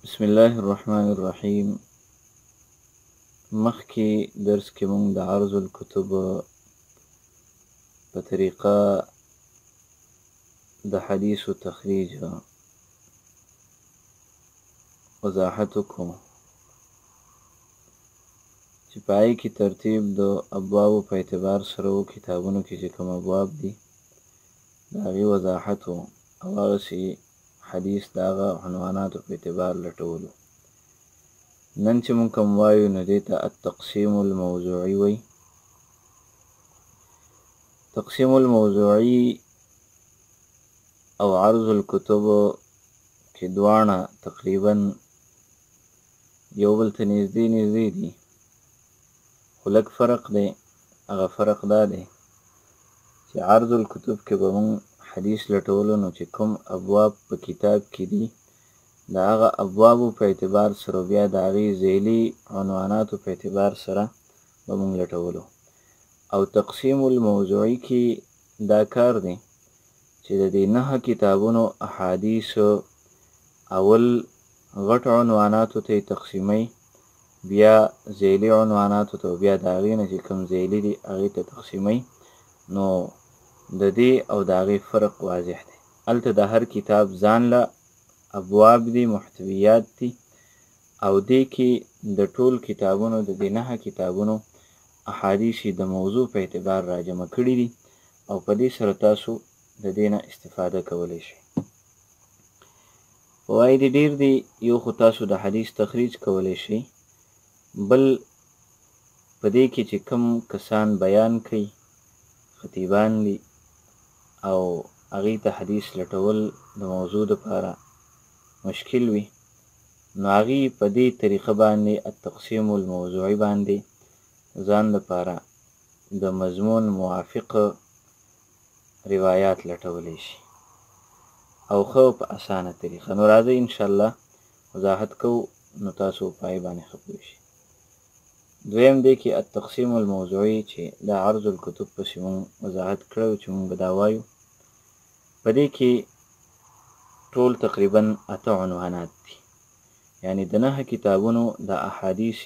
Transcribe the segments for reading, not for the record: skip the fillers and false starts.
بسم الله الرحمن الرحیم. مخکې درس کې مونږ د عرض الکتب په طریقه د حدیثو تخریج وضاحت وکړو چې په هغې کې ترتیب د ابوابو په اعتبار سره و. کتابونو کې چې کوم ابواب دي د هغې وضاحت و او هغسې حدیث د هغه عنواناتو په اعتبار لټولو. نن چې مونږ کوم وایو نو دې ته التقسیم الموضوعي وایي. تقسیم الموضوعي او عرض الکتب کې دواړه تقریبا یو بل ته نږدې دي، خو لږ فرق دی. هغه فرق دا دی چې عرض الکتب کې به مونږ حدیث لټولو نو چې کوم ابواب په کتاب کې دي د هغه ابوابو په اعتبار سره بیا د هغې ذیلي عنواناتو په اعتبار سره به مونږ لټولو. او تقسیم الموضوعي کې دا کار دی چې د دې 9 کتابونو احادیث اول غټ عنواناتو ته تقسیموي، بیا ذیلي عنواناتو ته، بیا د هغې نه چې کوم ذیلي دي هغې ته تقسیموي. نو د دې او د هغې فرق واضح دی. هلته د هر کتاب ځان له ابواب دي، محتویات دي، او دې کې د ټول کتابونو د دې 9 کتابونو احادیث د موضوع په اعتبار راجمع کړي دي او په دې سره تاسو د دې نه استفاده کولی شئ. فواید ډېر دي. یو خو تاسو د حدیث تخریج کولی شئ، بل په دې کې چې کوم کسان بیان کوي خطیبان دي او هغې ته حدیث لټول د موضوع دپاره مشکل وي، نو هغې په دې طریقه باندې التقسیم الموضوعي باندې ځان دپاره د مضمون موافق روایات لټولی شي او ښه په اسانه طریقه. نو راځئ انشاءالله وضاحت کوو نو تاسو په هغې باندې ښه پوه شئ. دویم دی کې التقسیم الموضوعي چې دا عرض الکتب پسې مونږ وضاحت کړی چې مونږ به دا وایو. په دې کې ټول تقریبا 8 عنوانات دي، یعنی د 9 کتابونو د احادیث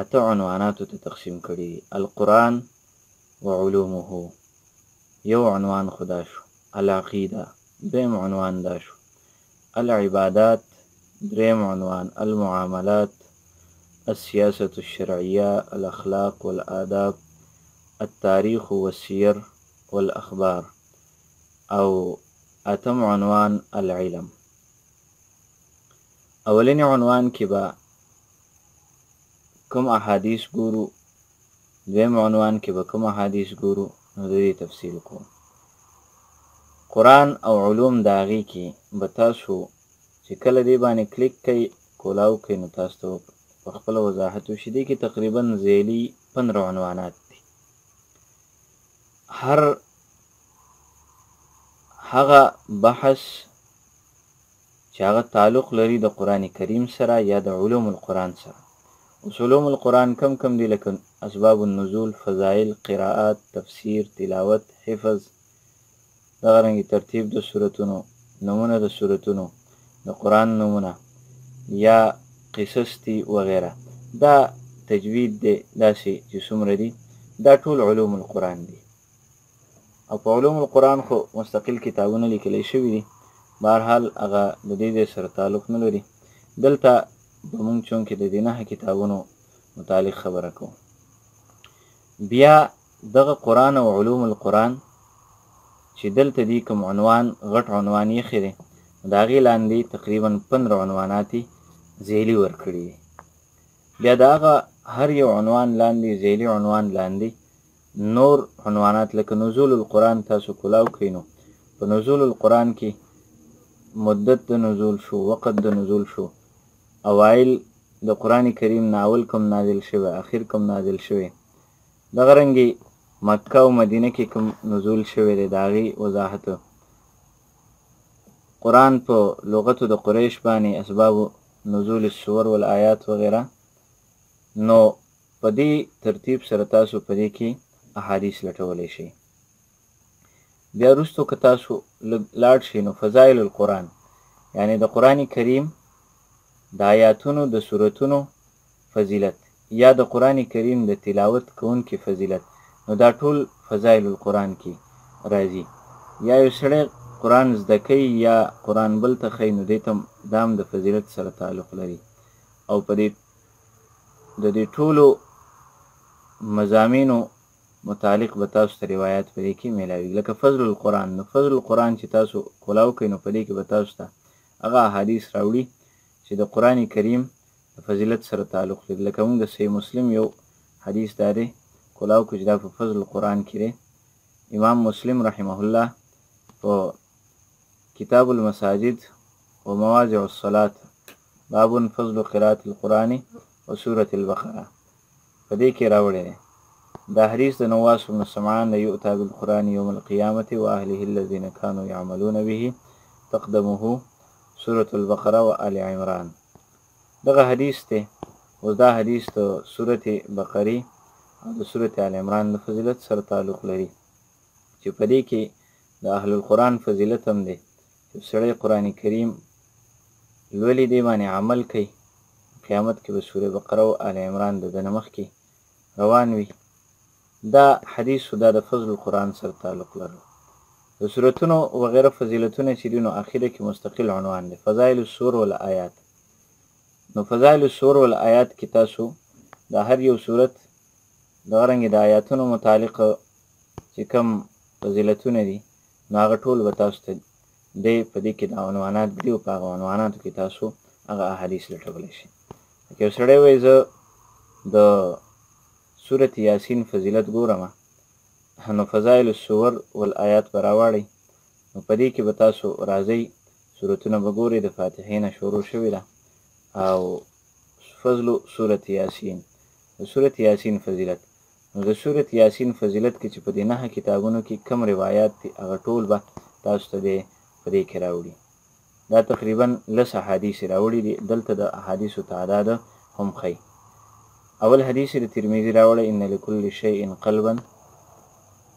8 عنواناتو ته تقسیم کړي دي. القرآن وعلومه یو عنوان خدا شو، العقیده دویم عنوان دا شو، العبادات دریم عنوان، المعاملات، السیاسة الشرعیه، الاخلاق والآداب، التاریخ والسیر والاخبار، او 8م عنوان العلم. اولین عنوان کې به کوم احادیث ګورو، دویم عنوان کې به کوم احادیث ګورو، نو د دې تفصیل کوو. قرآن او علوم د هغې کې به تاسو چې کله دې باندې کلیک کوئ کولاو کوئ نو تاسو ته په خپله وضاحت وشي. دې کې تقریبا ذیلي 15 عنوانات دي. هر هغه بحث چې هغه تعلق لري د قرآن کریم سره یا د علوم القرآن سره. اوس علوم القرآن کم کم دي، لکه اسباب النزول، فضائل، قراءات، تفسیر، تلاوت، حفظ، دغه رنګې ترتیب د سورتونو، نومونه د سورتونو، د قرآن نومونه یا قصص دي وغیره. دا تجوید دی، داسې چې څومره دي دا ټول علوم القرآن دي. او په علوم القرآن خو مستقل کتابونه لیکلی شوي دي، بهرحال هغه د دې سره تعلق نه لري. دلته به مونږ چونکې د دې 9 کتابونو متعلق خبره کوو. بیا دغه قرآن او علوم القرآن چې دلته دي کوم عنوان غټ عنوان یې دی، د هغې لاندې تقریبا 15 عنوانات ذیلي ورکړي دي. بیا د هغه هر یو عنوان لاندې، ذیلي عنوان لاندې نور عنوانات لکه نزول القرآن تاسو کولاو کوئ نو په نزول القرآن کې مدت د نزول شو، وقت د نزول شو، اوایل د قرآن کریم نه اول کوم نازل شوی، اخر کوم نازل شوی، دغه رنګې مکه او مدینه کې کوم نزول شوی دی د هغې وضاحت، قرآن په لغتو د قریش باندې اسباب نزول السور والآیات وغیره. نو په دې ترتیب سره تاسو په دې کې احادیث لټولی شئ. بیا وروستو که تاسو لاړ شئ نو فضایل القرآن، یعنی د قرآن کریم د آیاتونو د سورتونو فضیلت یا د قرآن کریم د تلاوت کوونکي فضیلت، نو دا ټول فضایل القرآن کې راځي. یا یو سړی قرآن زده کوي یا قرآن بل ته ښیي، نو دې ته دا هم د فضیلت سره تعلق لري. او په دې ټولو مضامینو متعلق به تاسو ته روایات په دې کې میلاوي، لکه فضل القرآن. نو فضل القرآن چې تاسو کولاو کوئ، نو په دې کې به تاسو ته هغه احادیث راوړي چې د قرآن کریم د فضیلت سره تعلق لري. لکه موږ د صحیح مسلم یو حدیث دا دی کولاو کوو چې دا په فضل القرآن کې دی. امام مسلم رحمه الله په کتاب المساجد و مواضع الصلاة باب فضل قراءة القرآن و سورة البقرة په دې کې راوړی دی. دا حدیث د نواس بن سمعان د یؤتی بالقرآن یوم القیامة و اهله الذین کانوا یعملون به تقدمه سورة البقرة و آل عمران. دغه حدیث دی. اوس دا حدیث د سورة بقرې او د سورة آل عمران د فضیلت سره تعلق لري، چې په دې کې د اهل القرآن فضیلت هم دی. چې سړی قرآن کریم لولي دی باندې عمل کوي، قیامت کې به سورة بقره او آل عمران د دنه مخکې روان وي. دا حدیث دا د فضل القرآن سره تعلق لري. د سورتونو وغیره فضیلتونه چې دي، نو اخره کې مستقل عنوان دی، فضائل السور والآیات. نو فضائل السور والآیات کې تاسو د هر یو صورت د رنګ د آیاتونو متعلق چې کوم فضیلتونه دي، نو هغه ټول به تاسو ته دی په دې کې د عنوانات دي، او په هغه عنواناتو کې تاسو هغه احادیث لټولی شئ. که یو سړی وایي زه د سورة یاسین فضیلت ګورم، نو فضائل السور والآیات به راواړئ. نو په دې کې به تاسو راځئ، سورتونه به ګورئ، د فاتحې نه شروع شوې ده. او فضل سورة یاسین، د سورة یاسین فضیلت. نو د سورة یاسین فضیلت کې چې په دې 9 کتابونو کې کم روایات دي، هغه ټول به تاسو ته دی په دې کې راوړي. دا تقریبا 10 احادیث راوړي دي. دلته د احادیثو تعداد هم ښیي. اول حدیث د ترمذي راوړی، ان لكل شیء قلبا،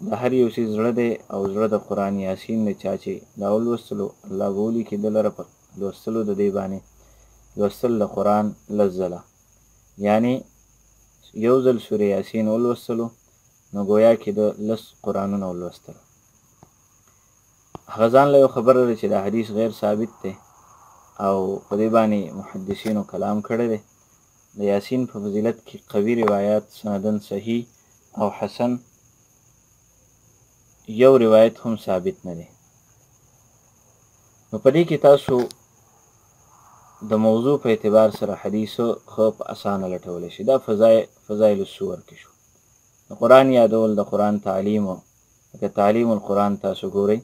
د هر یو شي زړه دی، او زړه د قرآن یاسین دی. چا چې دا ولوستلو، الله به ولیکي د لره په لوستلو د دې باندې لوستل د قرآن لزله، یعنی یو ځل سورة یاسین ولوستلو، نو گویا کې د 10 قرآنونه ولوستل. هغه ځان له یو خبره ده چې دا حدیث غیر ثابت دی، او په دې باندې محدثینو کلام کړی دی. د یاسین په فضیلت کې قوي روایات سندن صحیح او حسن یو روایت هم ثابت نه دی. نو په دې کې تاسو د موضوع په اعتبار سره حدیثو خو په اسانه لټولی شي. دا فضایل السور کې شو. د قرآن یادول، د قرآن تعلیم، او لکه تعلیم القرآن تاسو ګورئ،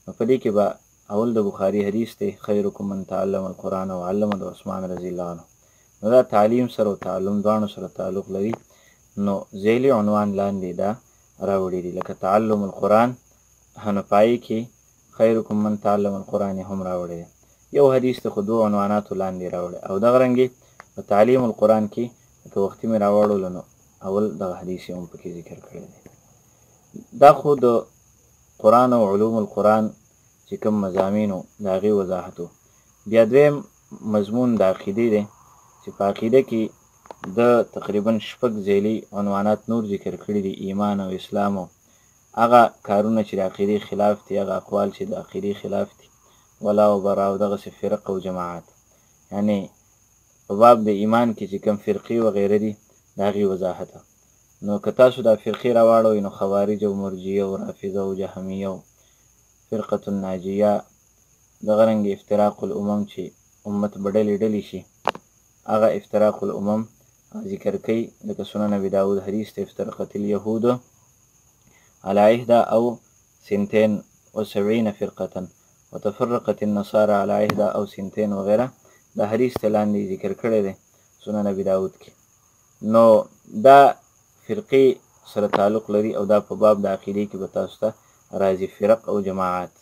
نو په دې کې به اول د بخاري حدیث دی، خیرکم من تعلم القرآن وعلمه، د عثمان رضی الله عنه. نو دا تعلیم سره او تعلم دواړو سره تعلق لري. نو ذیلی عنوان لاندې دا راوړي دي، لکه تعلم القرآن، نو پای کې خیرکم من تعلم القرآن هم راوړي دي. یو حدیث ته خو 2 عنواناتو لاندې راوړي. او دغه رنګې په تعلیم القرآن کې که وختي مې راوړلو، نو اول دغه حدیث هم پکې ذکر کړی دی. دا خو د قرآن او علوم القرآن چې کوم مضامینو د هغې وضاحتو. بیا دویم مضمون د عقیدې دی، چې په عقیده کې د تقریبا 6 ذیلی عنوانات نور ذکر کړي دي، ایمان او اسلام، او هغه کارونه چې د عقیدې خلاف دي، هغه اقوال چې د عقیدې خلاف دي، ولا او برا، او دغسې فرق او جماعت. یعنی په باب د ایمان کې چې کوم فرقې وغیره دي، د هغې وضاحت. نو که تاسو دا فرقې راواړوئ، نو خوارج او مرجیه او رافضه او جهمیه او فرقة الناجیه، دغه رنګ افتراق الامم چې امت به ډلې شي، هغه افتراق الامم ذکر کوي. لکه سنن ابي داود حدیث ته، افترقت اليهود على 71 فرقة وتفرقت النصارى على 61 وغیره. دا حدیث ته لاندې ذکر کړی دی سنن ابي داود کې. نو دا فرقې سره تعلق لري، او دا په باب د عقیدې کې به تاسو ته راځي، فرق او جماعات.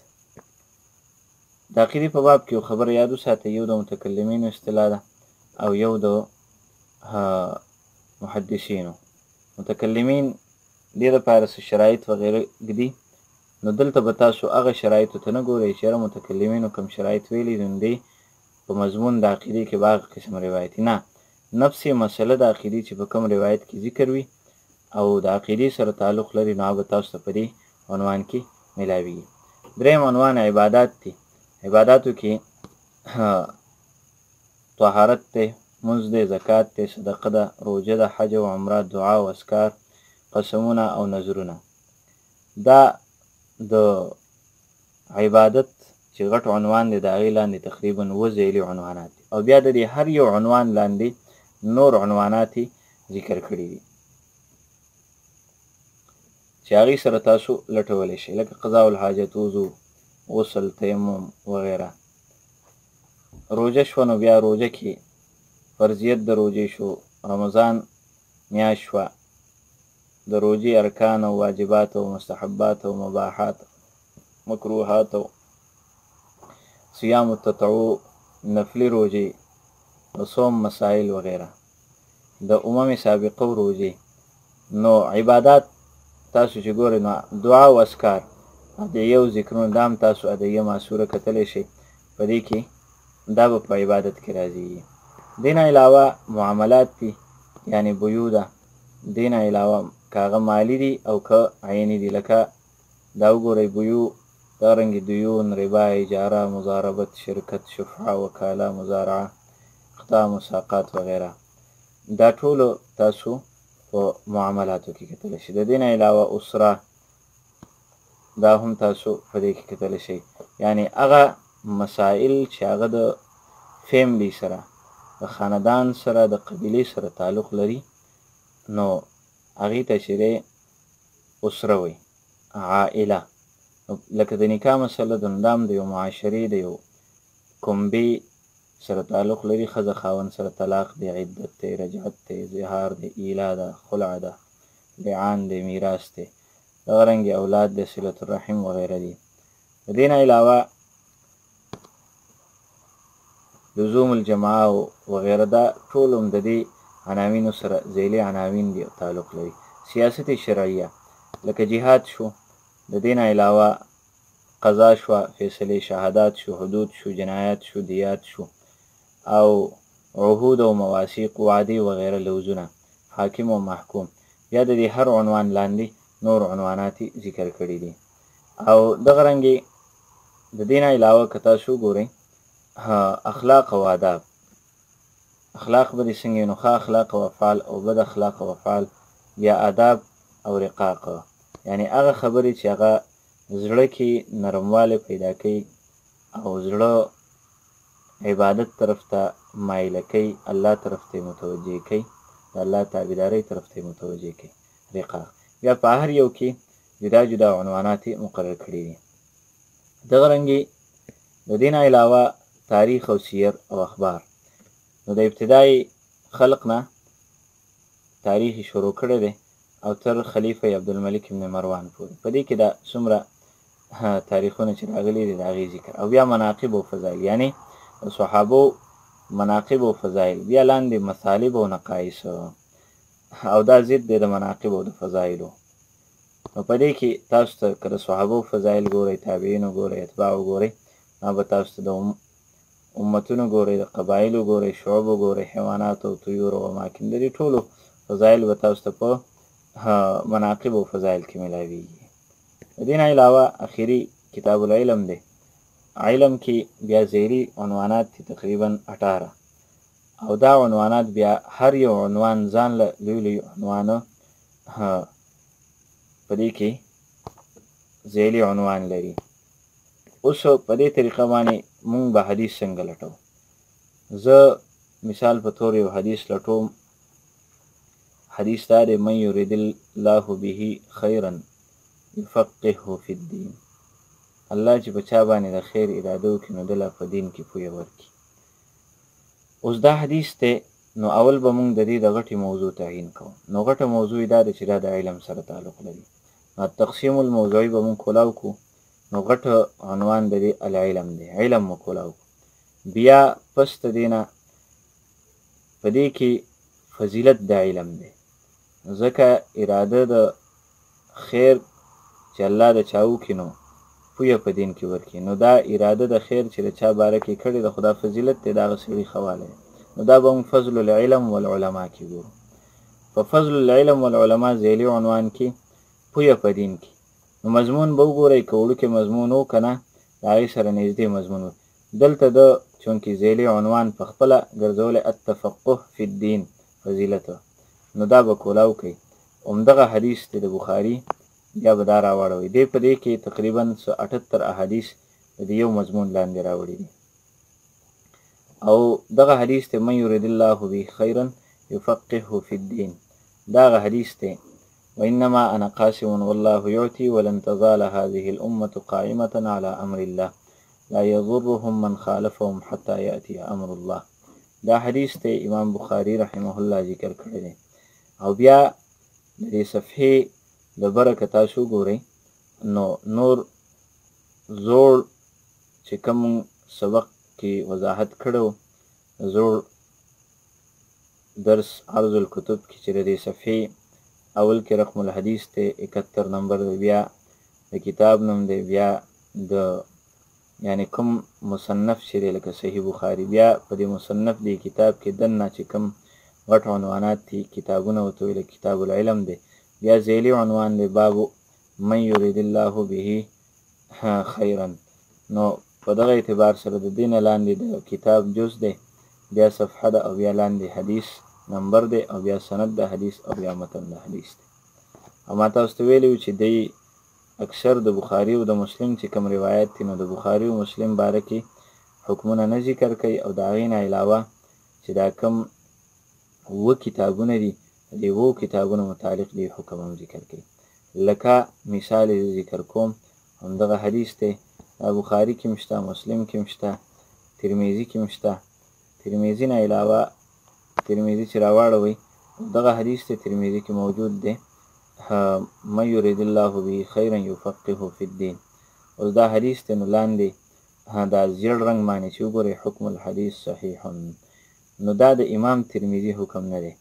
د عقیدې په باب کې یو خبر یاد وساتئ، یو د متکلمینو اصطلاح ده، او یو د محدثینو. متکلمین دې لپاره څه شرایط وغیره دي، نو دلته به تاسو هغه شرایطو ته نه ګورئ چې متکلمینو کوم شرایط ویلي دي، په مضمون د عقیدې کې باغ قسم روایتي نه، نفسي مسله د عقیدې چې په کوم روایت کې ذکر وي او د عقیدې سره تعلق لري نو به تاسو ته په دې عنوان کې ملاویږي. دریم عنوان عبادات دي. عباداتو کې طهارت دی، مونځ دی، زکات دی، صدقه ده، روژه ده، حج او عمره، دعا او اذکار، قسمونه او نذرونه. دا د عبادت چې غټ عنوان دی د هغې لاندې تقریبا 7 ذیلي عنوانات دي او بیا د دې هر یو عنوان لاندې نور عنوانات ذکر کړي دي چې هغې سره تاسو لټولی شئ، لکه قضاء الحاجت، وضو، غسل، تیمم وغیره. روژه شوه نو بیا روژه کې فرضیت د روژې شو، رمضان میاشت شوه، د روژې ارکان او واجبات او مستحبات او مباحات مکروهات او صیام التطوع، نفلی روژې، د صوم مسائل وغیره، د سابقه و روژې. نو عبادات تاسو چې ګورئ نو دعا او اذکار، ادعیه او ذکرونه دا هم تاسو ادعیه معصوره کتلی شئ، په دې کې دا به په عبادت کې راځي. دې نه علاوه معاملات دي، یعنی بیو ده. دې نه علاوه که هغه مالی دي او که عیني دي، لکه دا وګورئ بیو دارنګې دیون، ربا، اجاره، مضاربت، شرکت، شفعه، وکاله، مزارعه، اقطاع، مساقات وغیره. دا ټولو تاسو په معاملاتو کې کتلی شئ. د دې نه علاوه اسره، دا هم تاسو په دې کې کتلی شئ، یعنی هغه مسائل چې هغه د فیملی سره، د خاندان سره، د قبیلې سره تعلق لري نو هغې ته چې دی اسره وایي، عائله. لکه د نکاح مسله د نظام د یو معاشرې د یو کمبې سره تعلق لري، ښځه خاوند سره طلاق دی، عدت دی، رجعت دی، زهار دی، ایلا ده، خلع ده، لعان دی، میراث دی، دغه رنګې اولاد دی، صلة الرحم وغیره دي. د دې نه علاوه لزوم الجماعه وغیره، دا ټول هم د دې عناوینو سره ذیلي عناوین دي او تعلق لري. سیاست شرعیه، لکه جهاد شو، د دې نه علاوه قضا شوه، فیصلې، شهادات شو، حدود شو، جنایات شو، دیات شو، او عهود او مواثیق، وعدې وغیره لوزونه، حاکم او محکوم. بیا د دې هر عنوان لاندې نور عنوانات ذکر کړي دي. او دغه رنګې د دې نه علاوه که تاسو وګورئ اخلاق او آداب. اخلاق به دې څنګه وي نو ښه اخلاق او افعال او بد اخلاق او افعال، بیا آداب او رقاق، یعنی هغه خبرې چې هغه زړه کې نرموالی پیدا کوي او زړه عبادت طرف ته مایله کوي، الله طرف ته متوجه کوي، د الله تابعدارۍ طرف ته متوجه کوي، رقاق. بیا په هر یو کې جدا جدا عنوانات مقرر کړي دي. دغه رنګې د دې نه علاوه تاریخ او سیر او اخبار. نو د ابتدای خلق نه تاریخ شروع کړی دی او تر خلیفه عبدالملک ابن مروان پورې. په دې کې دا څومره تاریخونه چې راغلي دي د هغې ذکر، او بیا مناقب او فضایل، یعنی د صحابو مناقب او فضایل، بیا لاندې مطالب او نقایص، او دا ضد دی د مناقب او د فضایلو. نو په دې کې تاسو ته که د صحابو فضایل ګورئ، تابعینو ګورئ، اتباعو ګورئ، نو به تاسو ته د امتونو ګورئ، د قبایلو ګورئ، شعبو ګورئ، حیوانات او طیور او اماکن، د دې ټولو فضایل به تاسو ته په مناقب او فضایل کې ملاویږي. د دې نه علاوه اخري کتاب العلم دی. علم کې بیا ذیلي عنوانات دي تقریبا 18، او دا عنوانات بیا هر یو عنوان ځان له لوی لوی عنوانه په دې کې ذیلي عنوان لري. اوس په دې طریقه باندې مونږ به حدیث څنګه لټو. زه مثال په طور یو حدیث لټوم. حدیث دا دی: من یرید الله به خیرا یفقهه فی الدین. الله چې په چا باندې د خیر اراده وکړي نو دله په دین کې پوهه ورکړي. اوس دا حدیث دی، نو اول به مونږ د دې د غټې موضوع تعیین کوو. نو غټه موضوع دا ده چې دا د علم سره تعلق لري. نو تقسیم الموضوعي به مونږ کولاو کو. نو غټه عنوان د دې العلم دی، علم مو کولاو کو. بیا پس د دې نه په دې کې فضیلت د علم دی، ځکه اراده د خیر چې الله د چا وکړي نو پویه په دین کې ورکړي. نو دا اراده د خیر چې د چا باره کې کړې د خدا فضیلت دی د هغه سړي ښه والی. نو دا به موږ فضل العلم والعلما کې ګورو. په فضل العلم والعلما ذیلي عنوان کې پویه په دین کې نو مضمون به وګورئ که وړوکی مضمون و که نه د هغې سره نږدې مضمون و. دلته د چونکې ذیلي عنوان په خپله ګرځولی التفقه فی الدین فضیلت نو دا به کولاو کوي. همدغه حدیث دی د بخاري بیا به دا راواړوئ. دی په دې کې تقریبا 78 احادیث د دې یو مضمون لاندې راوړي دي او دغه حدیث دی من یرید الله به خیرا یفقهه فی الدین. دا هغه حدیث دی وانما انا قاسم والله یعطي ولن تزال هذه الامه قائمه على امر الله لا يضرهم من خالفهم حتى ياتي امر الله. دا حدیث دی امام بخاری رحمه الله ذکر کړی دی. او بیا د دې صفحې د بره که تاسو ګورئ نو نور زوړ چې کوم سبق کې وضاحت کړو زوړ درس عرض الکتب کې چې د دې صفحې اول کې رقم الحدیث دی 71 نمبر دی، بیا د کتاب نوم دی، بیا د یعنی کوم مصنف چې دی لکه صحیح بخاري، بیا په دې مصنف دی کتاب کې دننه چې کوم غټ عنوانات دي کتابونه ورته ویل کتاب العلم دی، بیا ذیلي عنوان دی باب من یرید الله به خیرا. نو په دغه اعتبار سره د دې نه لاندې د کتاب جز دی، بیا صفحه ده او بیا لاندې حدیث نمبر دی او بیا سند د حدیث او بیا متن د حدیث دی. او ما تاسو ته ویلي وو چې دی اکثر د بخاري او د مسلم چې کوم روایت دي نو د بخاري او مسلم باره کې حکمونه نه ذکر کوي او د هغې نه علاوه چې دا کوم 7 کتابونه دي د دې 7 کتابونو متعلق دی حکم هم ذکر کوي. لکه مثال یې ذکر کوم همدغه حدیث دی بخاري کې هم شته، مسلم کې هم شته، ترمذي کې هم شته. ترمذي نه علاوه ترمذي چې راواړوئ دغه حدیث دی ترمذي کې موجود دی من یرید الله به خیرا یفقهه فی الدین. اوس دا حدیث دی نو لاندې دا زیړ رنګ باندې چې وګورئ حکم الحدیث صحیح نو دا د امام ترمذي حکم نه دی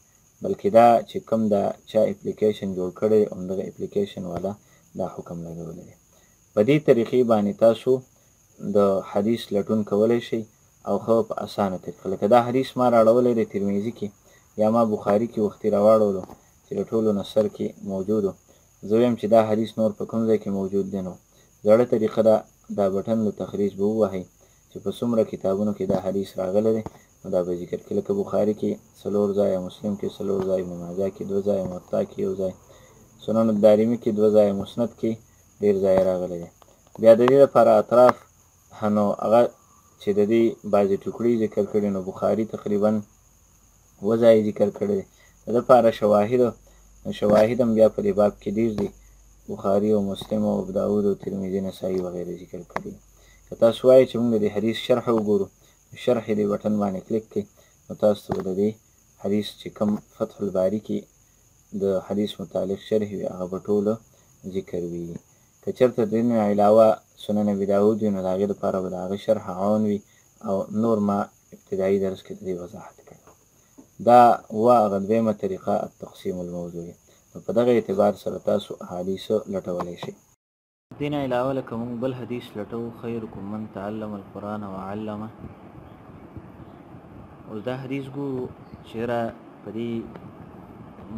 بلکې دا چې کوم دا چا اپلیکیشن جوړ کړی همدغه اپلیکیشن والا دا حکم لګولی دی. په دې طریقې باندې تاسو د حدیث لټون کولی شئ او ښه په اسانه طریقه. لکه دا حدیث ما راړولی دی ترمذي کې یا ما بخاري کې وختي راواړولو چې د ټولو نه سر کې موجود و. زه وایم چې دا حدیث نور په کوم ځای کې موجود دی نو زړه طریقه ده دا بټن د تخریج به ووهئ چې په څومره کتابونو کې دا حدیث راغلی دی نو دا به ذکر کړي. لکه بخاري کې 4 ځایه، مسلم کې 4 ځایه، ابن ماجه کې 2 ځایه، موطا کې 1 ځای، سنن الدارمي کې 2 ځایه، مسند کې ډېر ځایه راغلی دی. بیا د دې لپاره اطراف نو هغه چې د دې بعضې ټوکړې ذکر کړي نو بخاري تقریبا 7 ځایه ذکر کړی دی. د لپاره شواهد هم بیا په دې باب کې ډېر دي، بخاري او مسلم او ابو داود او ترمذي نسایي وغیره ذکر کړي. که تاسو وایئ چې موږ د دې حدیث شرح وګورو شرح دې بټن باندې کلیک کړئ نو تاسو ته به د دې حدیث چې کوم فتح الباري کې د حدیث متعلق شرح وي هغه به ټوله ذکر وي. که چېرته د دې نه علاوه سنن ابي داود وي نو د هغې دپاره به د هغه شرح عون وي او نور ما ابتدایي درس کې د دې وضاحت کړی. دا هغه دویمه طریقه التقسیم الموضوعي. نو په دغه اعتبار سره تاسو احادیثو لټولی شئ. دې نه علاوه لکه موږ بل حدیث لټو خیرکم من تعلم القرآن وعلمه. اوس دا حدیث ګورو چې را په دې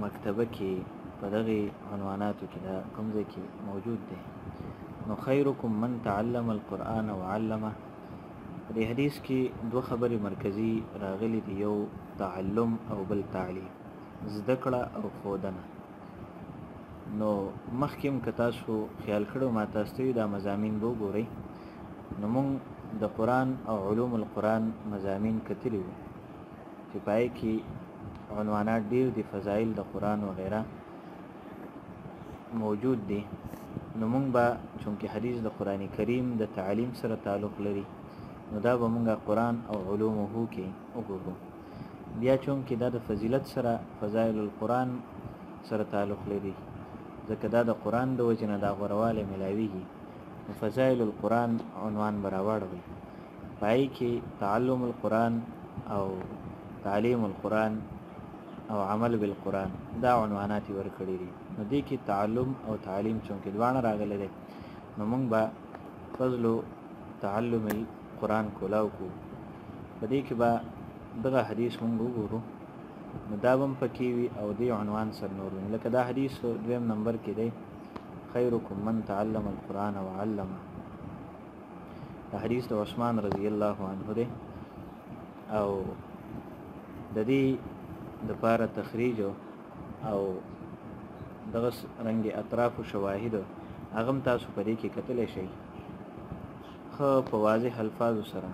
مکتبه کې په دغې عنواناتو کې دا کوم ځای کې موجود دی نو خیرکم من تعلم القرآن وعلمه. په دې حدیث کې 2 خبرې مرکزي راغلي دي، یو تعلم او بل تعلیم، زده کړه او ښودنه. نو مخکې هم که تاسو خیال کړو ما تاسو ته دا مضامین به وګورئ نو موږ د قرآن او علوم القرآن مضامین کتلي وو چې په هغې کې عنوانات ډېر دي، فضایل د قرآن وغیره موجود دي. نو موږ به چونکې حدیث د قرآن کریم د تعلیم سره تعلق لري نو دا به موږ قرآن او علومه کې وګورو. بیا چونکې دا د فضیلت سره فضایل القرآن سره تعلق لري ځکه دا د قرآن د وجې نه دا غوروالی ملاویږي نو فضایل القرآن عنوان به راواړوئ. په هغې کې تعلم القرآن او تعلیم القرآن او عمل بالقرآن دا عنوانات یې ورکړي دي. نو دې کې تعلم او تعلیم چونکې دواړه راغلی دی نو موږ به فضل تعلم القرآن کولاو کو په دې کې به دغه حدیث مونږ وګورو نو دا به هم پکې وي او دې عنوان سره نور وي لکه دا حدیث دویم نمبر کې دی خیرکم من تعلم القرآن وعلمه دا حدیث د عثمان رضی الله عنه دی او د دې دپاره تخریج او دغه رنګ اطراف او شواهد هغه هم تاسو په دې کې کتلی شئ ښه په واضح الفاظو سره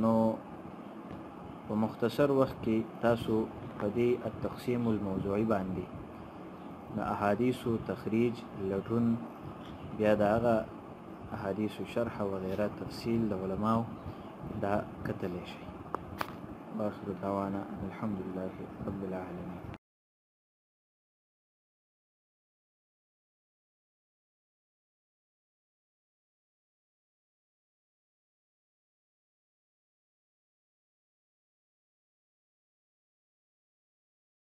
نو په مختصر وخت کې تاسو په دې التقسیم الموضوعي باندې د احادیثو تخریج لټون بیا د هغه احادیثو شرح وغیره تفصیل د علماو دا کتلی شئ واخر دعوانا الحمد لله رب العالمين